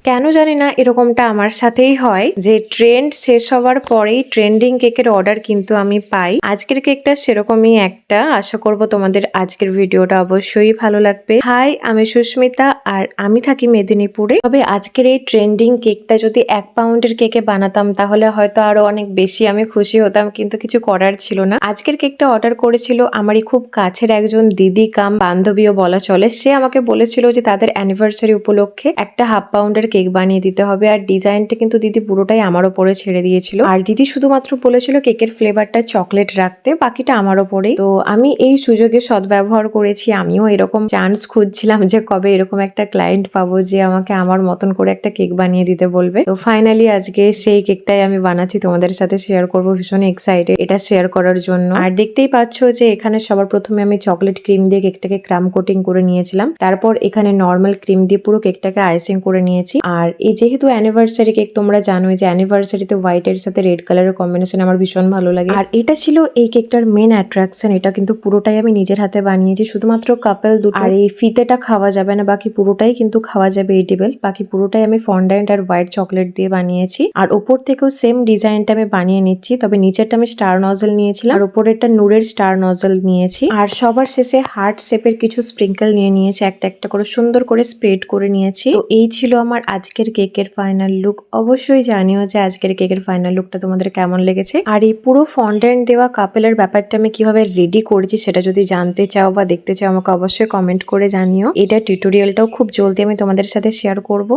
কেন জানি না এরকমটা আমার সাথেই হয় যে ট্রেন্ড শেষ হওয়ার পরেই ট্রেন্ডিং কেকের অর্ডার কিন্তু আমি পাই। আজকের কেকটা সেরকমই একটা। আশা করব তোমাদের আজকের ভিডিওটা অবশ্যই ভালো লাগবে। হাই, আমি সুস্মিতা আর আমি থাকি মেদিনীপুরে। তবে আজকের এই ট্রেন্ডিং কেকটা যদি 1 পাউন্ডের কেকে বানাতাম তাহলে হয়তো আরো অনেক বেশি আমি খুশি হতাম, কিন্তু কিছু করার ছিল না। আজকের কেকটা অর্ডার করেছিল আমারই খুব কাছের একজন দিদি কাম বান্ধবীও বলা চলে। সে আমাকে বলেছিল যে তাদের অ্যানিভার্সারি উপলক্ষে একটা 1/2 পাউন্ডের কেক বানিয়ে দিতে হবে। আর ডিজাইনটা কিন্তু দিদি পুরোটাই আমার ওপরে ছেড়ে দিয়েছিল। আর দিদি শুধুমাত্র বলেছিল কেকের ফ্লেভারটা চকলেট রাখতে, বাকিটা আমার ওপরেই। তো আমি এই সুযোগে সদ্ব্যবহার করেছি। আমিও এরকম চান্স খুঁজছিলাম যে কবে এরকম একটা ক্লায়েন্ট পাবো যে আমাকে আমার মতন করে একটা কেক বানিয়ে দিতে বলবে। তো ফাইনালি আজকে সেই কেকটাই আমি বানাচ্ছি, তোমাদের সাথে শেয়ার করবো। ভীষণ এক্সাইটেড এটা শেয়ার করার জন্য। আর দেখতেই পাচ্ছ যে এখানে সবার প্রথমে আমি চকলেট ক্রিম দিয়ে কেকটাকে ক্রাম কোটিং করে নিয়েছিলাম। তারপর এখানে নর্মাল ক্রিম দিয়ে পুরো কেকটাকে আইসিং করে নিয়েছি। আর এই যেহেতু অ্যানিভার্সারি কেক, তোমরা জানোই যে অ্যানিভার্সারিতে হোয়াইট এর সাথে রেড কালারের কম্বিনেশন আমার ভীষণ ভালো লাগে। আর এটা ছিল এই কেকটার মেন অ্যাট্রাকশন। এটা কিন্তু পুরোটাই আমি নিজের হাতে বানিয়েছি, শুধুমাত্র কাপেল দুটো। আর এই ফিতেটা খাওয়া যাবে না, বাকি পুরোটাই কিন্তু খাওয়া যাবে এডিবল। বাকি পুরোটাই আমি ফন্ডান্ট আর হোয়াইট চকলেট দিয়ে বানিয়েছি। আর ওপর থেকেও সেম ডিজাইনটা আমি বানিয়ে নিচ্ছি, তবে নিচেরটা আমি স্টার নজল নিয়েছিলাম আর উপরেরটা নূরের স্টার নজল নিয়েছি। আর সবার শেষে হার্ট শেপের কিছু স্প্রিঙ্কেল নিয়ে নিয়েছি, একটা একটা করে সুন্দর করে স্প্রেড করে নিয়েছি। তো এই ছিল আমার আজকের কেকের ফাইনাল লুক। অবশ্যই জানিও যে আজকের কেকের ফাইনাল লুকটা তোমাদের কেমন লেগেছে। আর এই পুরো ফন্ডান্ট দেওয়া কাপেলের ব্যাপারটা আমি কিভাবে রেডি করেছি সেটা যদি জানতে চাও বা দেখতে চাও আমাকে অবশ্যই কমেন্ট করে জানিও। এটা টিউটোরিয়ালটাও খুব জলদি আমি তোমাদের সাথে শেয়ার করব।